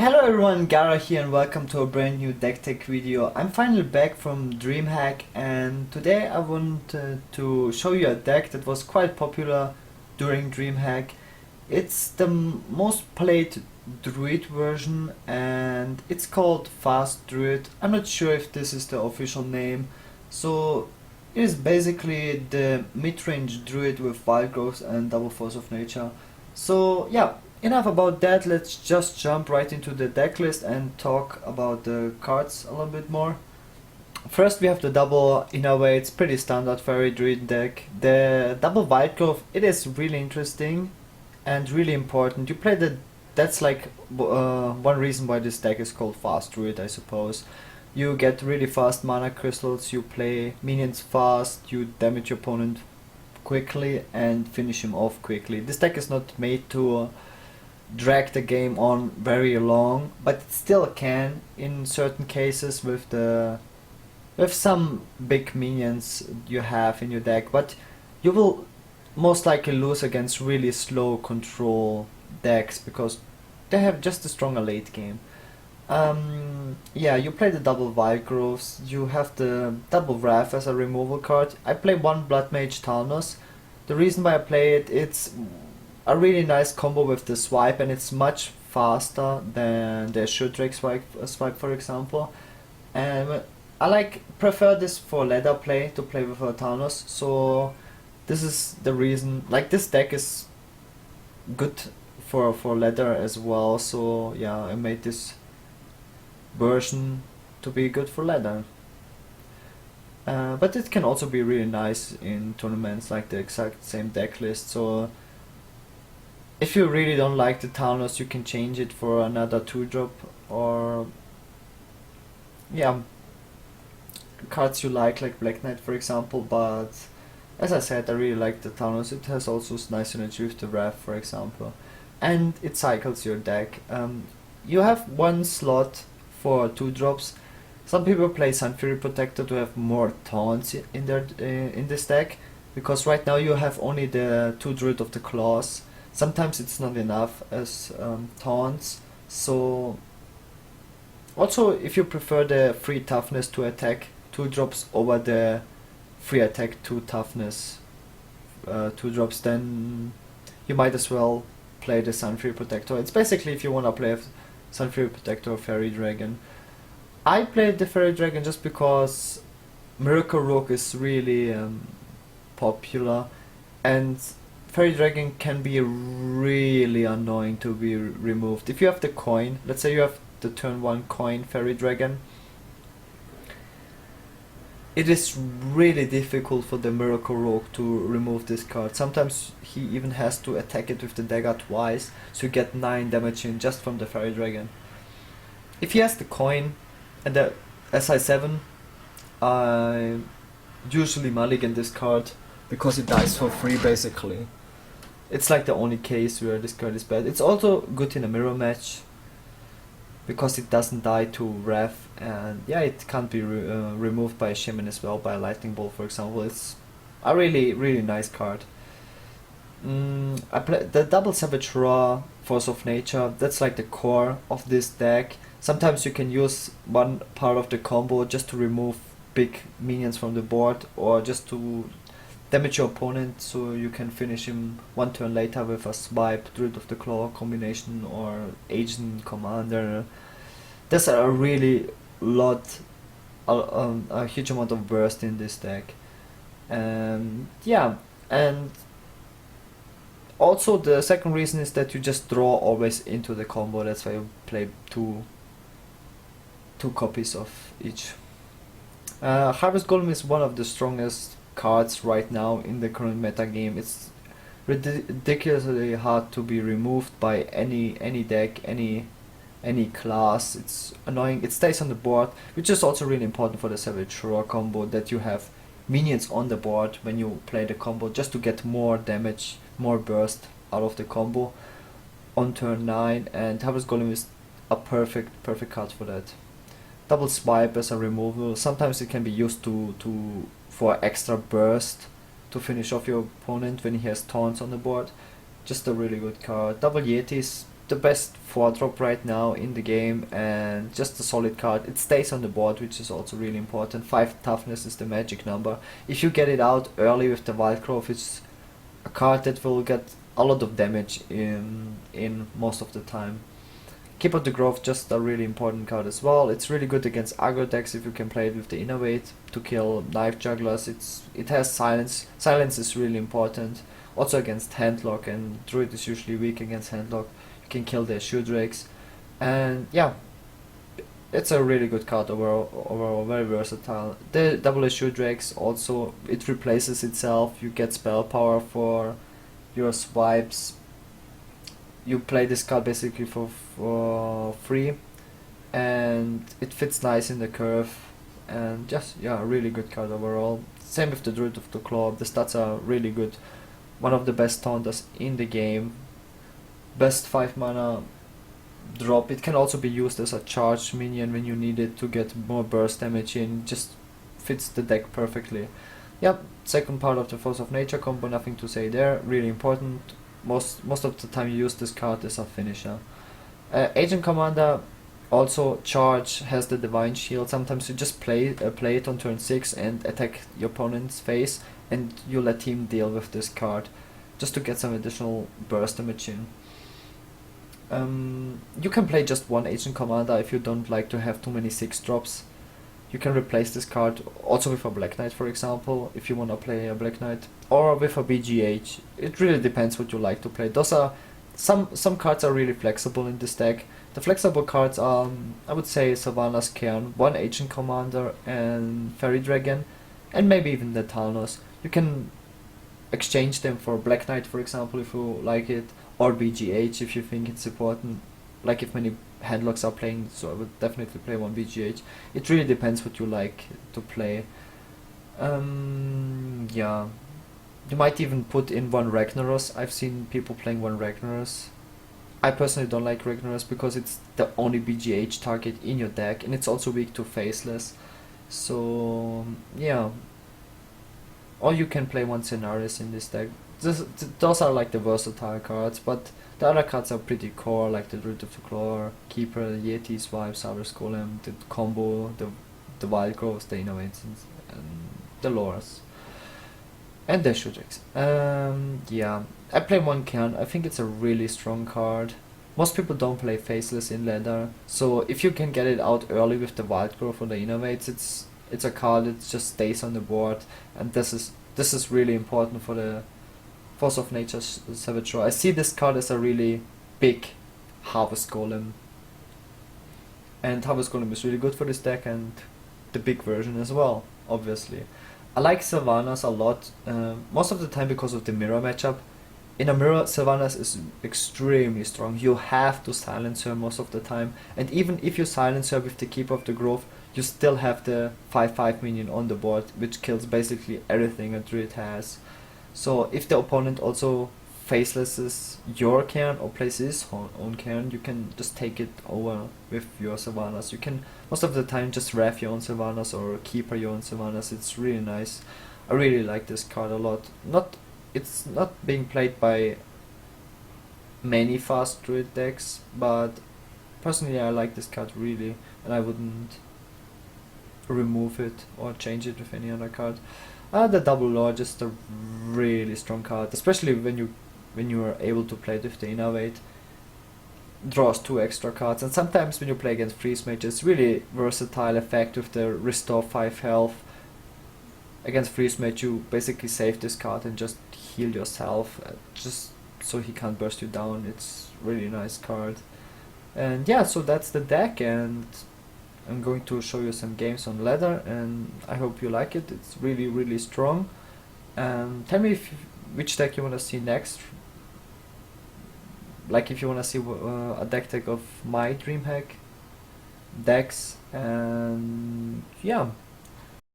Hello everyone, Gaara here and welcome to a brand new deck tech video. I'm finally back from DreamHack and today I wanted to show you a deck that was quite popular during DreamHack. It's the most played Druid version and it's called Fast Druid. I'm not sure if this is the official name. So it is basically the mid-range Druid with Wild Growth and Double Force of Nature. So yeah, enough about that, let's just jump right into the deck list and talk about the cards a little bit more. First we have the double, in a way it's pretty standard Fairy Druid deck. The double Wild Growth, it is really interesting and really important. You play that's like one reason why this deck is called Fast Druid, I suppose. You get really fast mana crystals, you play minions fast, you damage your opponent quickly and finish him off quickly. This deck is not made to drag the game on very long, but it still can in certain cases with some big minions you have in your deck, but you will most likely lose against really slow control decks because they have just a stronger late game. Yeah, you play the double Wild Growths, you have the double Wrath as a removal card. I play one Blood Mage Thanos. The reason why I play it, it's a really nice combo with the swipe and it's much faster than the Shudrak swipe for example. And I prefer this for ladder play, to play with Thanos, so this is the reason. Like, this deck is good for ladder as well, so yeah, I made this version to be good for ladder. But it can also be really nice in tournaments, like the exact same deck list. So if you really don't like the Thanos, you can change it for another 2-drop or yeah, cards you like Black Knight for example. But as I said, I really like the Thanos. It has also nice synergy with the Wrath for example, and it cycles your deck. You have one slot for 2-drops. Some people play Sun Fury Protector to have more taunts in their in this deck, because right now you have only the 2 Druid of the Claws. Sometimes it's not enough as taunts. So also, if you prefer the free toughness to attack 2-drops over the free attack 2 toughness 2-drops, then you might as well play the Sun Fury Protector. It's basically if you wanna play Sun Fury Protector or Fairy Dragon. I played the Fairy Dragon just because Miracle Rogue is really popular, and Fairy Dragon can be really annoying to be removed. If you have the coin, let's say you have the turn 1 coin Fairy Dragon, it is really difficult for the Miracle Rogue to remove this card. Sometimes he even has to attack it with the dagger twice, so you get 9 damage in just from the Fairy Dragon. If he has the coin and the SI7, I usually mulligan this card because it dies for free basically. It's like the only case where this card is bad. It's also good in a mirror match because it doesn't die to Wrath, and yeah, it can't be removed by a Shaman as well, by a Lightning Bolt for example. It's a really nice card. I play the double Savage Raw Force of Nature. That's like the core of this deck. Sometimes you can use one part of the combo just to remove big minions from the board, or just to damage your opponent so you can finish him one turn later with a swipe, Druid of the Claw combination, or Agent Commander. There's a really a huge amount of burst in this deck. Yeah, and also the second reason is that you just draw always into the combo. That's why you play two copies of each. Harvest Golem is one of the strongest cards right now in the current meta game. It's ridiculously hard to be removed by any deck, any class. It's annoying. It stays on the board, which is also really important for the Savage Roar combo, that you have minions on the board when you play the combo, just to get more damage, more burst out of the combo on turn 9, and Harvest Golem is a perfect card for that. Double Swipe as a removal. Sometimes it can be used for extra burst to finish off your opponent when he has taunts on the board. Just a really good card. Double Yetis the best 4-drop right now in the game, and just a solid card. It stays on the board, which is also really important. 5 toughness is the magic number. If you get it out early with the Wild Growth, it's a card that will get a lot of damage in most of the time. Keep of the Growth, just a really important card as well. It's really good against aggro decks if you can play it with the Innovate to kill knife jugglers. It has silence. Silence is really important. Also against handlock, and Druid is usually weak against handlock. You can kill their shoe drakes, and yeah, it's a really good card overall, very versatile. The double shoe drakes also, it replaces itself. You get spell power for your swipes. You play this card basically for free, and it fits nice in the curve, and just, yeah, a really good card overall. Same with the Druid of the Claw. The stats are really good. One of the best taunters in the game. Best 5 mana drop. It can also be used as a charge minion when you need it to get more burst damage in. Just fits the deck perfectly. Yep, second part of the Force of Nature combo, nothing to say there. Really important. Most of the time you use this card as a finisher. Agent Commander, also charge, has the Divine Shield. Sometimes you just play it on turn 6 and attack your opponent's face, and you let him deal with this card, just to get some additional burst damage in. You can play just one Agent Commander if you don't like to have too many 6-drops. You can replace this card also with a Black Knight, for example, if you wanna play a Black Knight, or with a BGH. It really depends what you like to play. Those are some cards are really flexible in this deck. The flexible cards are, I would say, Savannah's Cairn, one Agent Commander, and Fairy Dragon, and maybe even the Thanos. You can exchange them for Black Knight, for example, if you like it, or BGH if you think it's important. Like if many handlocks are playing, so I would definitely play one BGH. It really depends what you like to play. Yeah. You might even put in one Ragnaros. I've seen people playing one Ragnaros. I personally don't like Ragnaros because it's the only BGH target in your deck, and it's also weak to Faceless. So yeah. Or you can play one Scenarios in this deck. Those are like the versatile cards, but the other cards are pretty core, like the Druid of the Claw, Keeper, Yeti, Swipe, Savage Golem, the combo, the Wild Growth, the Innovations, and the Lores. And the Shudrix. Yeah, I play one Cairn. I think it's a really strong card. Most people don't play Faceless in Leather, so if you can get it out early with the Wild Growth or the Innovates, it's a card that just stays on the board, and this is really important for the Force of Nature Savage Roar. I see this card as a really big Harvest Golem, and Harvest Golem is really good for this deck, and the big version as well, obviously. I like Sylvanas a lot, most of the time because of the mirror matchup. In a mirror, Sylvanas is extremely strong. You have to silence her most of the time, and even if you silence her with the Keeper of the Grove, you still have the 5/5 minion on the board, which kills basically everything a Druid has. So if the opponent also facelesses your Cairn or plays his own Cairn, you can just take it over with your Sylvanas. You can most of the time just ref your own Sylvanas or Keeper your own Sylvanas. It's really nice. I really like this card a lot. It's not being played by many Fast Druid decks, but personally I like this card really, and I wouldn't remove it or change it with any other card. The Double Lord, just a really strong card, especially when you are able to play it with the Innovate. Draws 2 extra cards, and sometimes when you play against Freeze Mage, it's really versatile effect with the restore 5 health. Against Freeze Mage, you basically save this card and just heal yourself, just so he can't burst you down. It's really nice card. And yeah, so that's the deck, and I'm going to show you some games on Leather, and I hope you like it. It's really, really strong. Tell me which deck you want to see next. Like if you want to see a deck tag of my DreamHack decks, and yeah.